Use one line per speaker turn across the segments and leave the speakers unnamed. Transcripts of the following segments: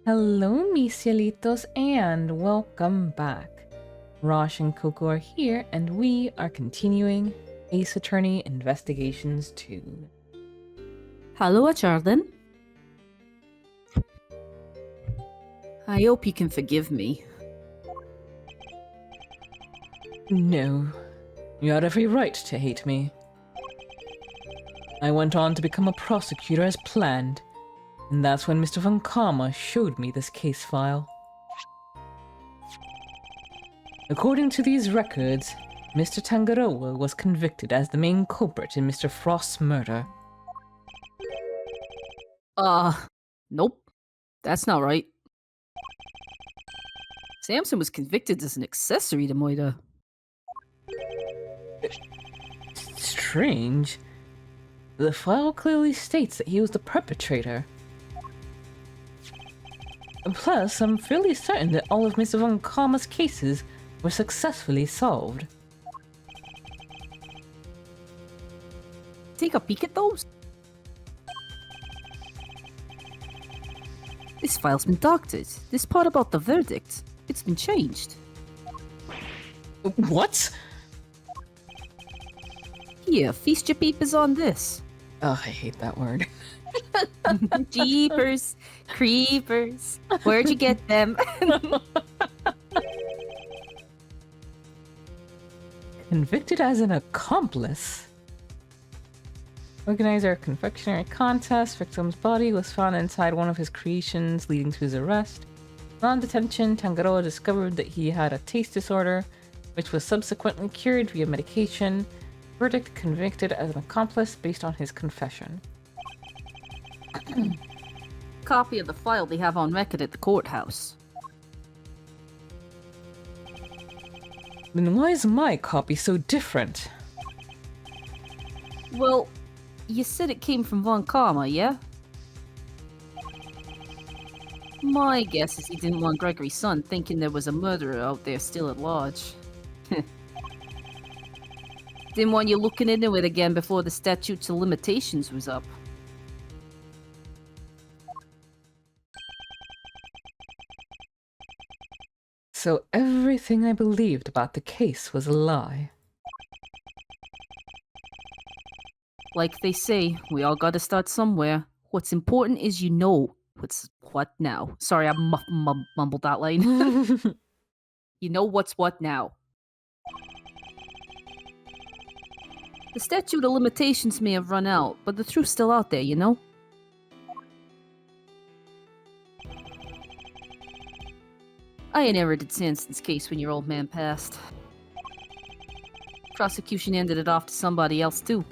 Hello, mis cielitos, and welcome back. Rosh and Coco are here, and we are continuing Ace Attorney Investigations 2.
Hello, Jordan. I hope you can forgive me.
No, you had every right to hate me. I went on to become a prosecutor as planned, and that's when Mr. Von Karma showed me this case file. According to these records, Mr. Tangaroa was convicted as the main culprit in Mr. Frost's murder.
Nope. That's not right. Samson was convicted as an accessory to murder.
Strange. The file clearly states that he was the perpetrator. Plus, I'm fairly certain that all of Mr. Von Karma's cases were successfully solved.
Take a peek at those. This file's been doctored. This part about the verdict, it's been changed.
What?
Here, feast your peepers on this.
Oh, I hate that word.
Jeepers, creepers. Where'd you get them?
Convicted as an accomplice. Organizer of confectionery contest. Victim's body was found inside one of his creations, leading to his arrest. On detention, Tangaroa discovered that he had a taste disorder, which was subsequently cured via medication. Verdict: convicted as an accomplice based on his confession.
Copy of the file they have on record at the courthouse.
Then why is my copy so different?
Well, you said it came from Von Karma, yeah? My guess is he didn't want Gregory's son thinking there was a murderer out there still at large. Didn't want you looking into it again before the statute of limitations was up.
So everything I believed about the case was a lie.
Like they say, we all gotta start somewhere. What's important is you know what's what now. Sorry, I mumbled that line. You know what's what now. The statute of limitations may have run out, but the truth's still out there, you know? I inherited Sanson's case when your old man passed. Prosecution handed it off to somebody else, too.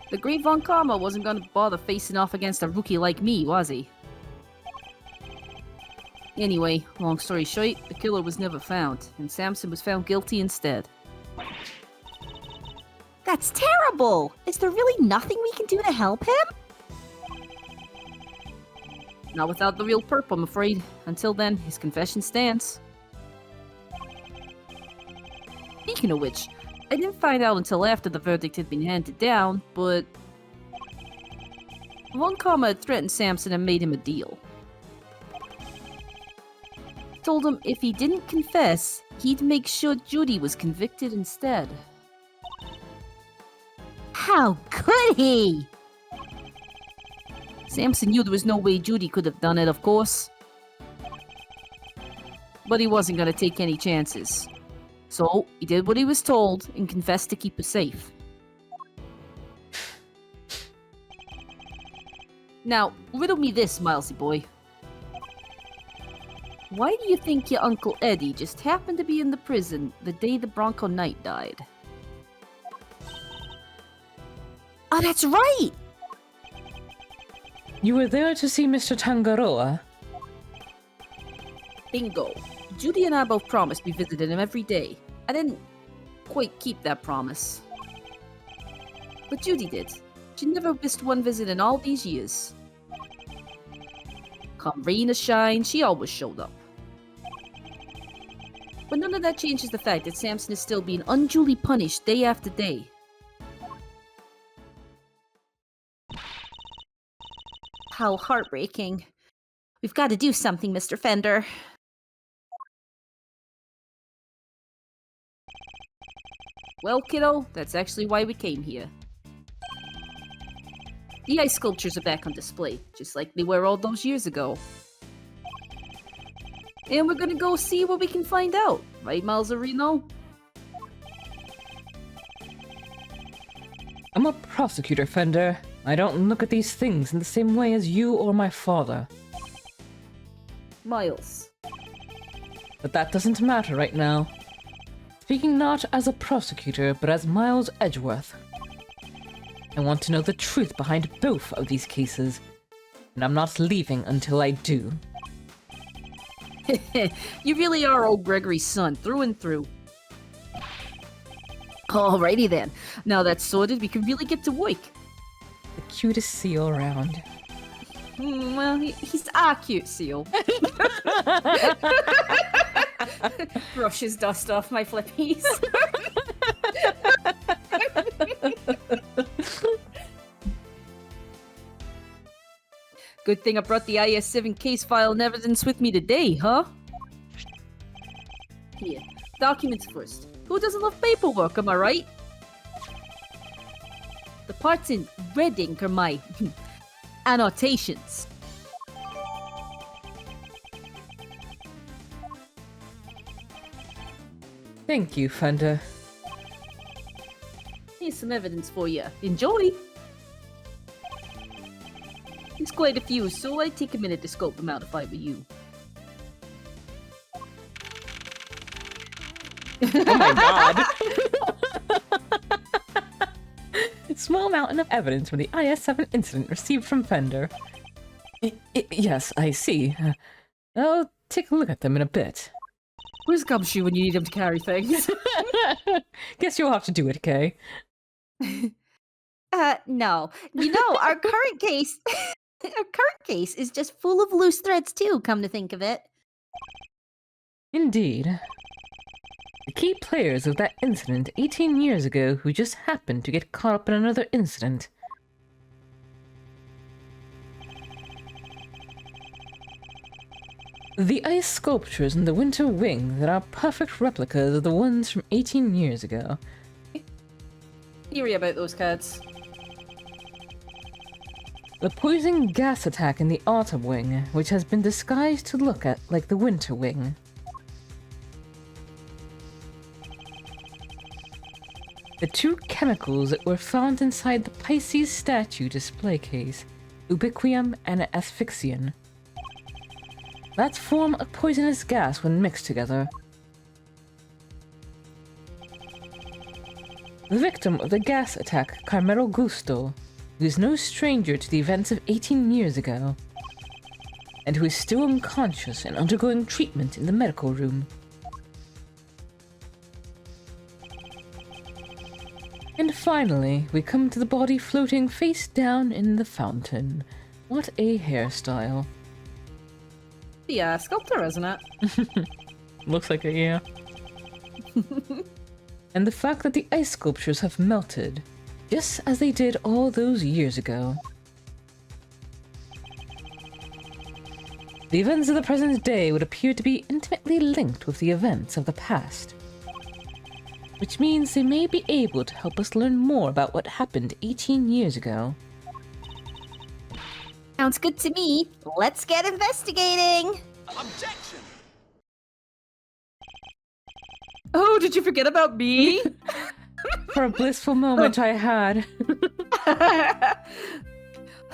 The great Von Karma wasn't gonna bother facing off against a rookie like me, was he? Anyway, long story short, the killer was never found, and Samson was found guilty instead.
That's terrible! Is there really nothing we can do to help him?
Not without the real perp, I'm afraid. Until then, his confession stands. Speaking of which, I didn't find out until after the verdict had been handed down, but Von Karma had threatened Samson and made him a deal. Told him if he didn't confess, he'd make sure Judy was convicted instead.
How could he?
Samson knew there was no way Judy could have done it, of course. But he wasn't going to take any chances. So, he did what he was told and confessed to keep her safe. Now, riddle me this, Milesy boy. Why do you think your Uncle Eddie just happened to be in the prison the day the Bronco Knight died?
Oh, that's right!
You were there to see Mr. Tangaroa?
Bingo. Judy and I both promised we visited him every day. I didn't quite keep that promise. But Judy did. She never missed one visit in all these years. Come rain or shine, she always showed up. But none of that changes the fact that Samson is still being unduly punished day after day.
How heartbreaking. We've got to do something, Mr. Fender.
Well, kiddo, that's actually why we came here. The ice sculptures are back on display, just like they were all those years ago. And we're gonna go see what we can find out, right, Malzarino?
I'm a prosecutor, Fender. I don't look at these things in the same way as you or my father.
Miles.
But that doesn't matter right now. Speaking not as a prosecutor, but as Miles Edgeworth. I want to know the truth behind both of these cases, and I'm not leaving until I do.
You really are old Gregory's son, through and through. Alrighty then. Now that's sorted, we can really get to work.
The cutest seal around.
Well, he's a cute seal. Brushes dust off my flippies. Good thing I brought the IS-7 case file and evidence with me today, huh? Here, documents first. Who doesn't love paperwork, am I right? The parts in red ink are my annotations.
Thank you, Fender.
Here's some evidence for you. Enjoy! There's quite a few, so I'd take a minute to scope them out if I were you.
Oh my god! Small mountain of evidence from the IS-7 incident received from Fender. Yes, I see. I'll take a look at them in a bit.
Where's Gumshoe when you need him to carry things?
Guess you'll have to do it, Kay.
No. You know, our current case... our current case is just full of loose threads too, come to think of it.
Indeed. The key players of that incident 18 years ago who just happened to get caught up in another incident. The ice sculptures in the Winter Wing that are perfect replicas of the ones from 18 years ago.
Theory about those cards.
The poison gas attack in the Autumn Wing, which has been disguised to look like the Winter Wing. The two chemicals that were found inside the Pisces statue display case, ubiquium and asphyxian. That form a poisonous gas when mixed together. The victim of the gas attack, Carmelo Gusto, who is no stranger to the events of 18 years ago, and who is still unconscious and undergoing treatment in the medical room. And finally, we come to the body floating face down in the fountain. What a hairstyle.
The sculptor, isn't it?
Looks like it, yeah. And the fact that the ice sculptures have melted, just as they did all those years ago. The events of the present day would appear to be intimately linked with the events of the past. Which means they may be able to help us learn more about what happened 18 years ago.
Sounds good to me. Let's get investigating.
Objection!
Oh, did you forget about me?
For a blissful moment I had.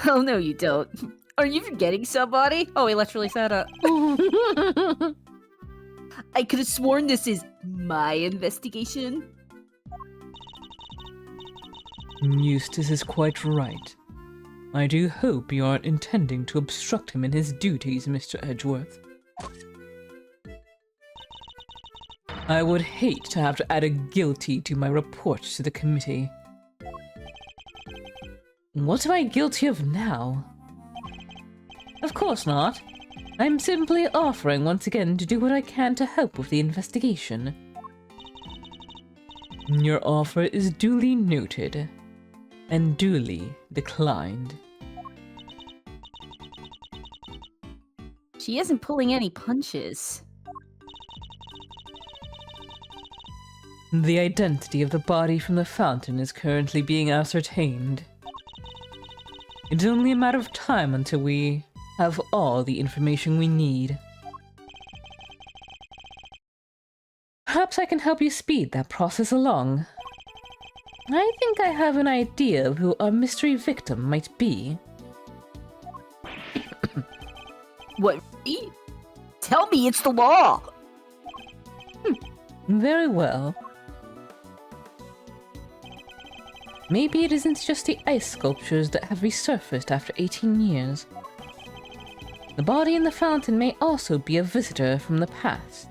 Oh, no, you don't. Are you forgetting somebody? Oh, he literally said it. I could have sworn this is my investigation.
Eustace is quite right. I do hope you aren't intending to obstruct him in his duties, Mr. Edgeworth. I would hate to have to add a guilty to my report to the committee. What am I guilty of now? Of course not. I'm simply offering once again to do what I can to help with the investigation. Your offer is duly noted, and duly declined.
She isn't pulling any punches.
The identity of the body from the fountain is currently being ascertained. It's only a matter of time until we have all the information we need. Perhaps I can help you speed that process along. I think I have an idea of who our mystery victim might be.
What? Tell me it's the law!
Very well. Maybe it isn't just the ice sculptures that have resurfaced after 18 years. The body in the fountain may also be a visitor from the past.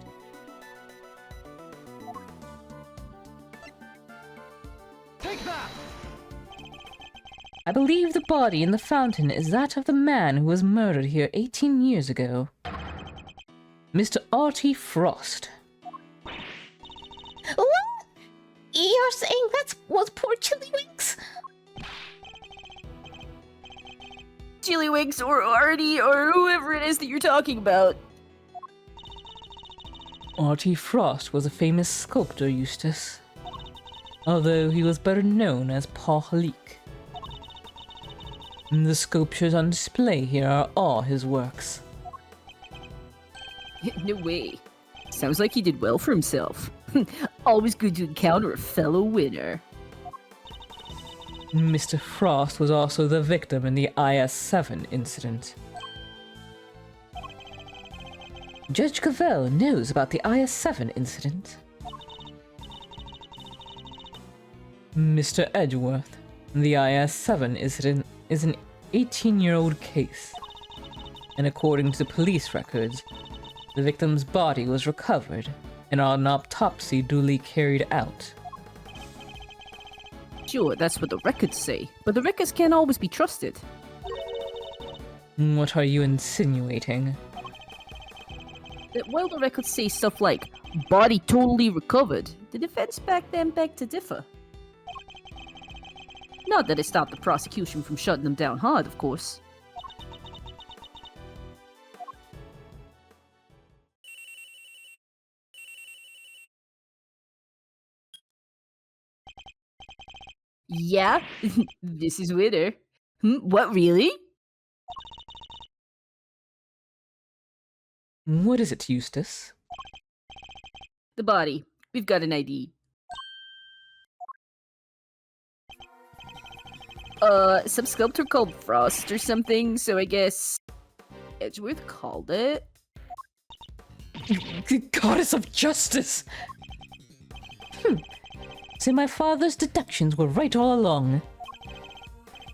Take that!
I believe the body in the fountain is that of the man who was murdered here 18 years ago. Mr. Artie Frost.
What? You're saying that was poor Chillywinks?
Chillywinks or Artie or whoever it is that you're talking about.
Artie Frost was a famous sculptor, Eustace. Although he was better known as Paul Halik. The sculptures on display here are all his works.
No way. Sounds like he did well for himself. Always good to encounter a fellow winner.
Mr. Frost was also the victim in the IS-7 incident. Judge Cavell knows about the IS-7 incident. Mr. Edgeworth, the IS-7 incident is an 18-year-old case. And according to the police records, the victim's body was recovered and an autopsy duly carried out.
Sure, that's what the records say, but the records can't always be trusted.
What are you insinuating?
That while the records say stuff like, body totally recovered, the defense back then begged to differ. Not that it stopped the prosecution from shutting them down hard, of course. Yeah, this is Winter. What, really?
What is it, Eustace?
The body. We've got an ID. Some sculptor called Frost or something, so I guess Edgeworth called it.
Goddess of justice! So my father's deductions were right all along.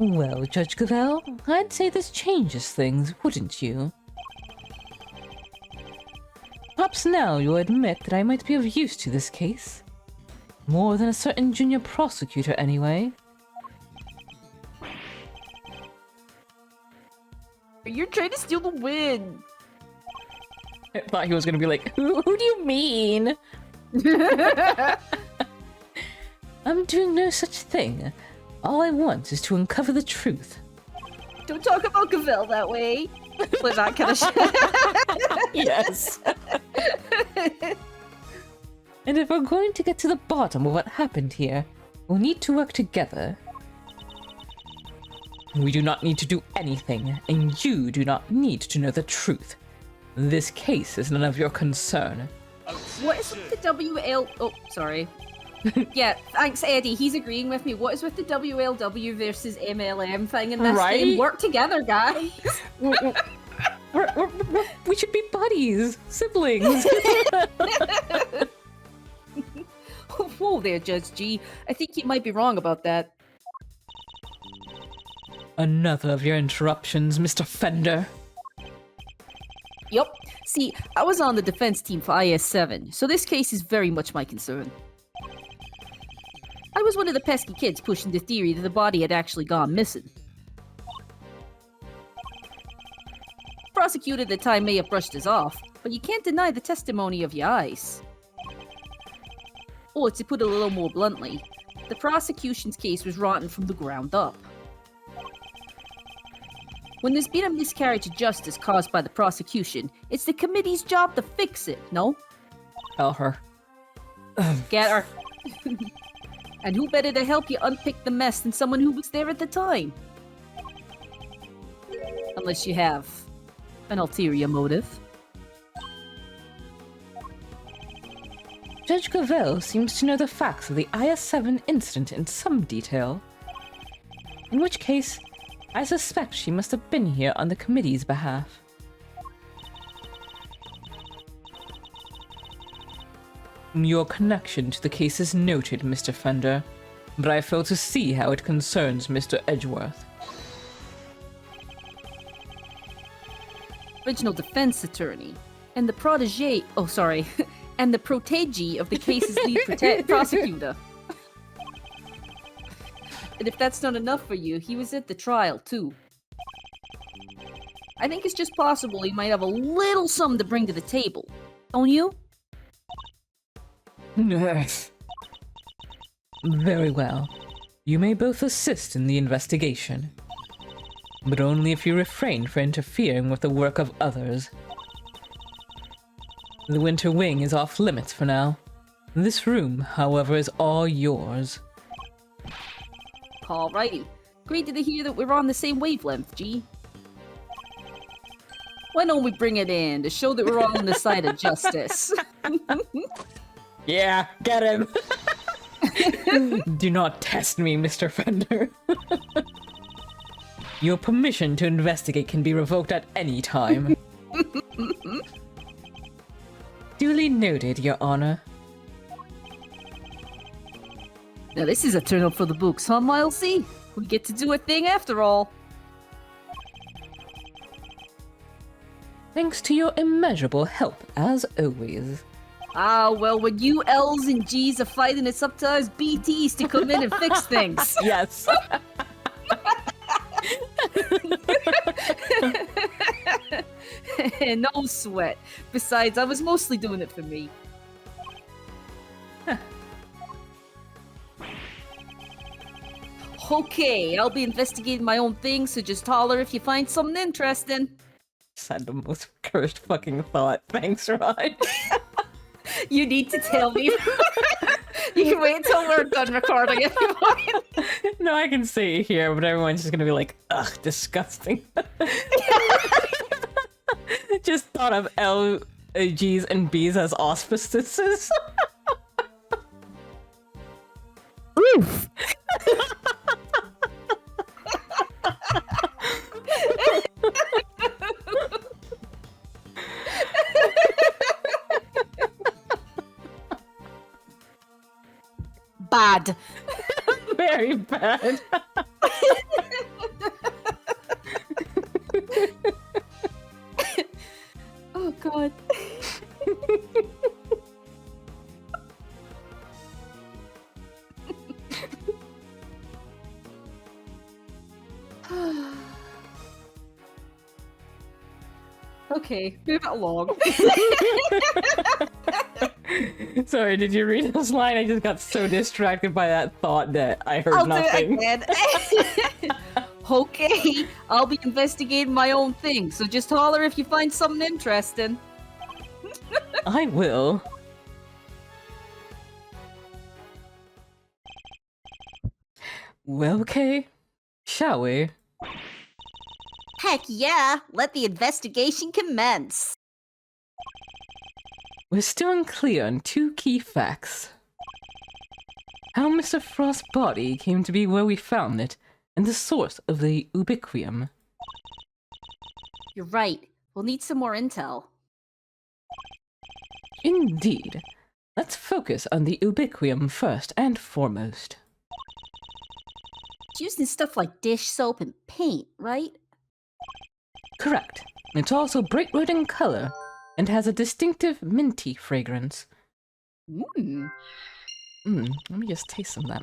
Well, Judge Cavell, I'd say this changes things, wouldn't you? Perhaps now you'll admit that I might be of use to this case. More than a certain junior prosecutor, anyway.
You're trying to steal the win!
I thought he was gonna be like, who do you mean? I'm doing no such thing. All I want is to uncover the truth.
Don't talk about Cavell that way. Like that kind of shit.
Yes. And if we're going to get to the bottom of what happened here, we'll need to work together. We do not need to do anything, and you do not need to know the truth. This case is none of your concern.
What is with the WL... Oh, sorry. Yeah, thanks, Eddie. He's agreeing with me. What is with the WLW versus MLM thing in this
Right?
game? Work together, guys.
We should be buddies, siblings.
Whoa there, Judge G. I think you might be wrong about that.
Another of your interruptions, Mr. Fender.
Yup. See, I was on the defense team for IS-7, so this case is very much my concern. I was one of the pesky kids pushing the theory that the body had actually gone missing. Prosecutor at the time may have brushed us off, but you can't deny the testimony of your eyes. Or to put it a little more bluntly, the prosecution's case was rotten from the ground up. When there's been a miscarriage of justice caused by the prosecution, it's the committee's job to fix it, no?
Tell her.
Get her. And who better to help you unpick the mess than someone who was there at the time? Unless you have an ulterior motive.
Judge Gravel seems to know the facts of the IS-7 incident in some detail. In which case, I suspect she must have been here on the committee's behalf. Your connection to the case is noted, Mr. Fender, but I fail to see how it concerns Mr. Edgeworth.
Original defense attorney, and the protege. Oh, sorry. And the protege of the case's lead prosecutor. And if that's not enough for you, he was at the trial, too. I think it's just possible he might have a little something to bring to the table. Don't you?
Yes. Very well. You may both assist in the investigation, but only if you refrain from interfering with the work of others. The Winter Wing is off limits for now. This room, however, is all yours.
Alrighty. Great to hear that we're on the same wavelength, G. Why don't we bring it in to show that we're all on the side of justice?
Yeah, get him! Do not test me, Mr. Fender. Your permission to investigate can be revoked at any time. Duly noted, Your Honor.
Now this is a turn up for the books, huh, Milesy? We get to do a thing after all.
Thanks to your immeasurable help, as always.
Ah, well, when you L's and G's are fighting, it's up to us BTs to come in and fix things.
Yes.
No sweat. Besides, I was mostly doing it for me. Okay, I'll be investigating my own thing, so just holler if you find something interesting.
Said the most cursed fucking thought. Thanks, Rod.
You need to tell me. You can wait until we're done recording if you want.
No, I can say it here, but everyone's just gonna be like, ugh, disgusting. Just thought of L, G's, and B's as auspices.
Oof. Bad.
Very bad.
Oh god. Okay, move it along.
Sorry, did you read this line? I just got so distracted by that thought that I heard
I'll
nothing.
do it again. Okay, I'll be investigating my own thing, so just holler if you find something interesting.
I will. Well, okay. Shall we?
Heck yeah! Let the investigation commence.
We're still unclear on two key facts. How Mr. Frost's body came to be where we found it, and the source of the ubiquium.
You're right. We'll need some more intel.
Indeed. Let's focus on the ubiquium first and foremost.
It's used in stuff like dish soap and paint, right?
Correct. It's also bright red in color, and has a distinctive minty fragrance.
Mmm.
Let me just taste some of that.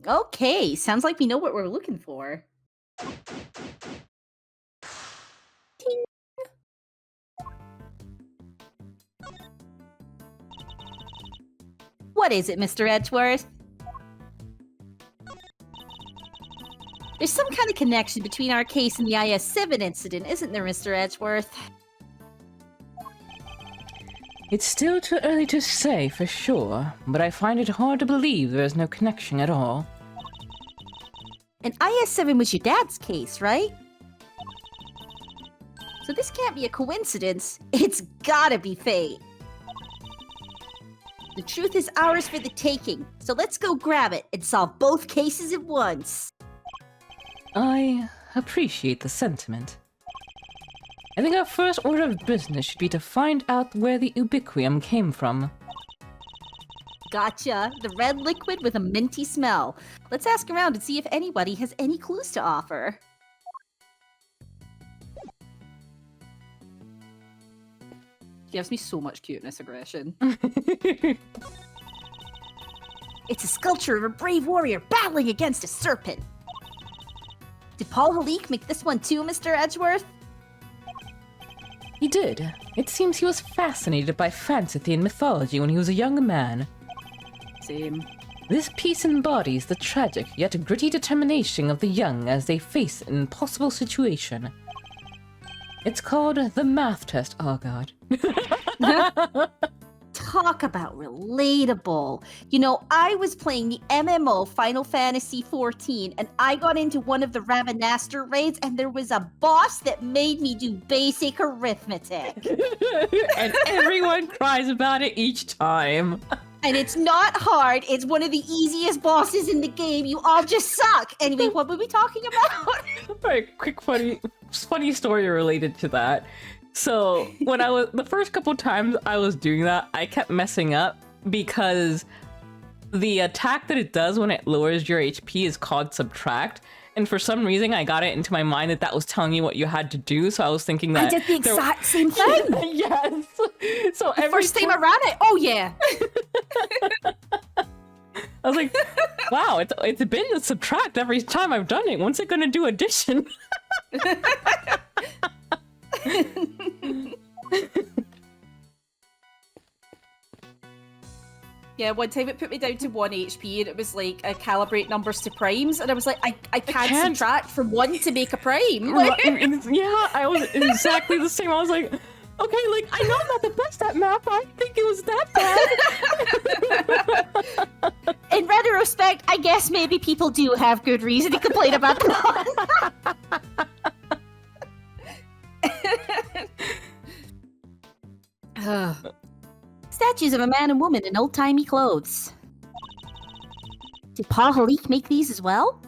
Okay, sounds like we know what we're looking for. Ting. What is it, Mr. Edgeworth? There's There's some kind of connection between our case and the IS-7 incident, isn't there, Mr. Edgeworth?
It's still too early to say for sure, but I find it hard to believe there is no connection at all.
And IS-7 was your dad's case, right? So this can't be a coincidence. It's gotta be fate. The truth is ours for the taking, so let's go grab it and solve both cases at once.
I appreciate the sentiment. I think our first order of business should be to find out where the ubiquium came from.
Gotcha. The red liquid with a minty smell. Let's ask around and see if anybody has any clues to offer.
Gives me so much cuteness aggression.
It's a sculpture of a brave warrior battling against a serpent. Did Paul Halik make this one too, Mr. Edgeworth?
He did. It seems he was fascinated by fantasy and mythology when he was a young man.
Same.
This piece embodies the tragic yet gritty determination of the young as they face an impossible situation. It's called the math test. Oh god.
Talk about relatable. You know, I was playing the MMO Final Fantasy XIV and I got into one of the Ravenaster raids and there was a boss that made me do basic arithmetic.
And everyone cries about it each time.
And it's not hard. It's one of the easiest bosses in the game. You all just suck. Anyway, what were we talking about?
Very quick funny story related to that. So when the first couple times I was doing that, I kept messing up because the attack that it does when it lowers your HP is called subtract. And for some reason, I got it into my mind that was telling you what you had to do. So I was thinking that
I did the exact same thing.
Yes. So
The first time I ran it, oh yeah.
I was like, wow, it's been a subtract every time I've done it. When's it gonna do addition?
Yeah, one time it put me down to 1 HP and it was like, calibrate numbers to primes, and I was like, I can't subtract from 1 to make a prime. Like,
Yeah, I was exactly the same. I was like, okay, like, I know I'm not the best at math, but I didn't think it was that bad.
In retrospect, I guess maybe people do have good reason to complain about that. Statues of a man and woman in old-timey clothes. Did Paul Halik make these as well?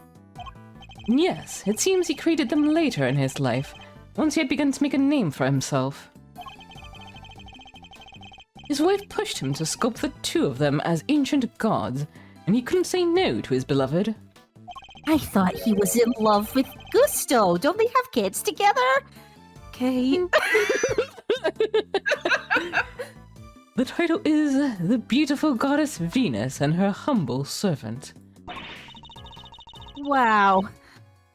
Yes, it seems he created them later in his life, once he had begun to make a name for himself. His wife pushed him to sculpt the two of them as ancient gods, and he couldn't say no to his beloved.
I thought he was in love with Gusto. Don't they have kids together? Okay.
The title is The Beautiful Goddess Venus and Her Humble Servant.
Wow.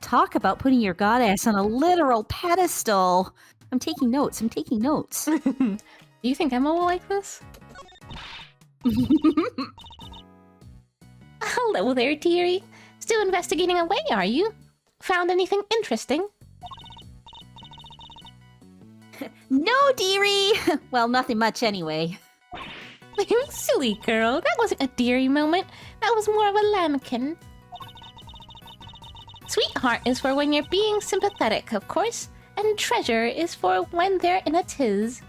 Talk about putting your goddess on a literal pedestal. I'm taking notes.
Do you think Emma will like this?
Hello there, dearie. Still investigating away, are you? Found anything interesting?
No, dearie. Well, nothing much anyway.
You silly girl. That wasn't a dearie moment. That was more of a lambkin. Sweetheart is for when you're being sympathetic, of course. And treasure is for when they're in a tiz.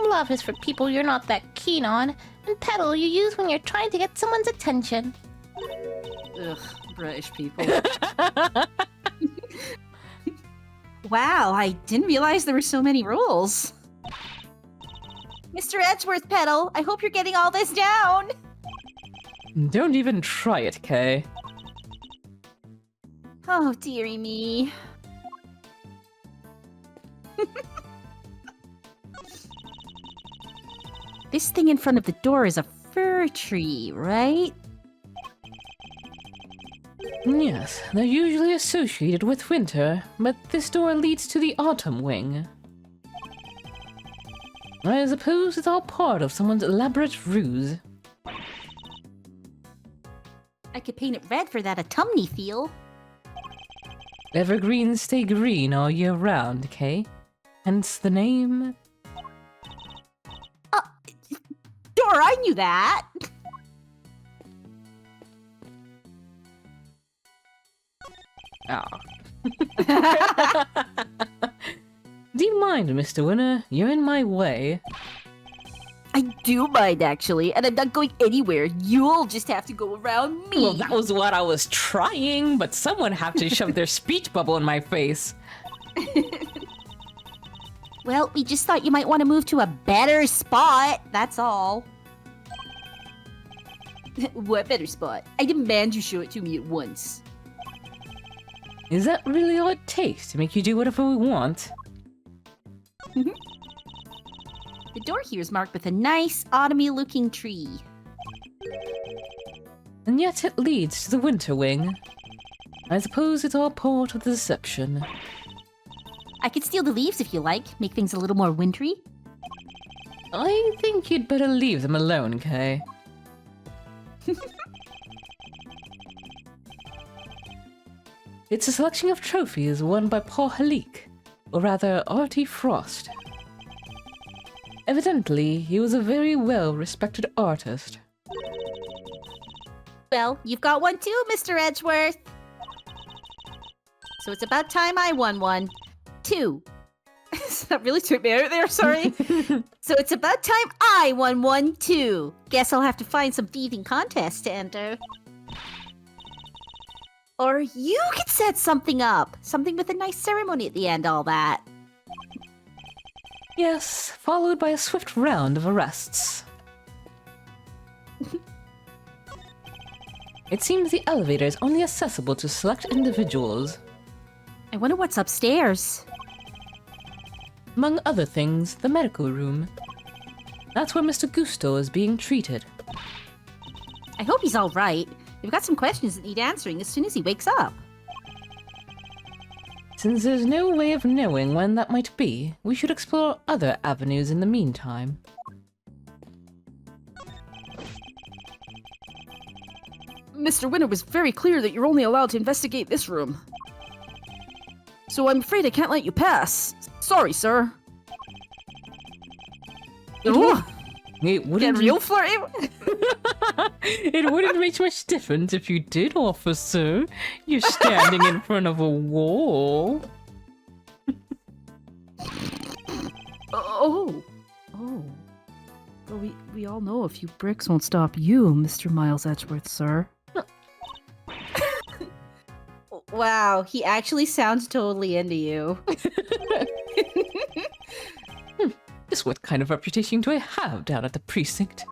Love is for people you're not that keen on. And petal you use when you're trying to get someone's attention.
ugh, British people.
Wow, I didn't realize there were so many rules. Mr. Edgeworth Petal, I hope you're getting all this down.
Don't even try it, Kay.
Oh, dearie me. This thing in front of the door is a fir tree, right?
Yes, they're usually associated with winter, but this door leads to the autumn wing. I suppose it's all part of someone's elaborate ruse.
I could paint it red for that autumny feel.
Evergreens stay green all year round, okay? Hence the name.
Sure, I knew that.
Ah. Do you mind, Mr. Winner? You're in my way.
I do mind, actually, and I'm not going anywhere. You'll just have to go around me.
Well, that was what I was trying, but someone had to shove their speech bubble in my face.
Well, we just thought you might want to move to a better spot, that's all. What better spot? I demand you show it to me at once.
Is that really all it takes to make you do whatever we want?
The door here is marked with a nice, autumny-looking tree.
And yet it leads to the winter wing. I suppose it's all part of the deception.
I could steal the leaves if you like, make things a little more wintry.
I think you'd better leave them alone, Kay. It's a selection of trophies won by Paul Halik, or rather Artie Frost. Evidently, he was a very well-respected artist.
Well, you've got one too, Mr. Edgeworth. So it's about time I won one. 2. That really took me out there, sorry. So it's about time I won one too. Guess I'll have to find some thieving contest to enter. Or you could set something up. Something with a nice ceremony at the end, all that.
Yes, followed by a swift round of arrests. It seems the elevator is only accessible to select individuals.
I wonder what's upstairs.
Among other things, the medical room. That's where Mr. Gusto is being treated.
I hope he's all right. We've got some questions that need answering as soon as he wakes up.
Since there's no way of knowing when that might be, we should explore other avenues in the meantime.
Mr. Winner was very clear that you're only allowed to investigate this room. So I'm afraid I can't let you pass. Sorry, sir. Ooh,
It
get
wouldn't,
real flirty.
it wouldn't make much difference if you did, officer. You're standing in front of a wall.
Oh. Well, we all know a few bricks won't stop you, Mr. Miles Edgeworth, sir.
Wow, he actually sounds totally into you.
Just what kind of reputation do I have down at the precinct?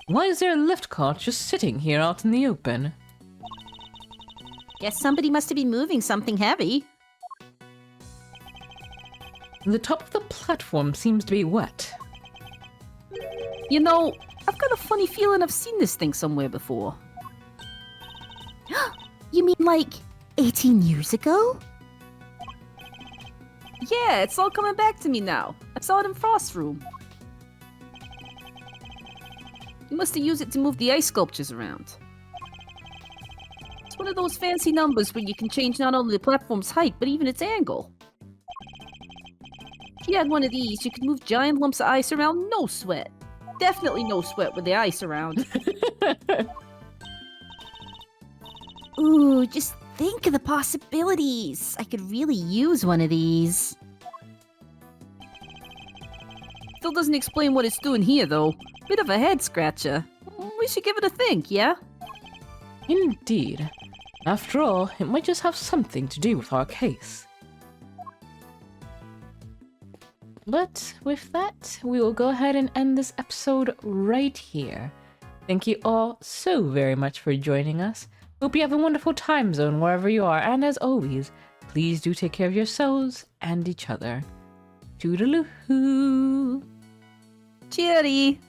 Why is there a lift cart just sitting here out in the open?
Guess somebody must have been moving something heavy.
The top of the platform seems to be wet.
You know, I've got a funny feeling I've seen this thing somewhere before.
You mean like 18 years ago?
Yeah, it's all coming back to me now. I saw it in Frost's room. You must have used it to move the ice sculptures around. It's one of those fancy numbers where you can change not only the platform's height, but even its angle. If you had one of these, you could move giant lumps of ice around no sweat. Definitely no sweat with the ice around.
Ooh, just think of the possibilities. I could really use one of these.
Still doesn't explain what it's doing here, though. Bit of a head scratcher. We should give it a think, yeah?
Indeed. After all, it might just have something to do with our case. But with that, we will go ahead and end this episode right here. Thank you all so very much for joining us. Hope you have a wonderful time zone wherever you are, and as always, please do take care of yourselves and each other. Toodaloo-hoo!
Cheery!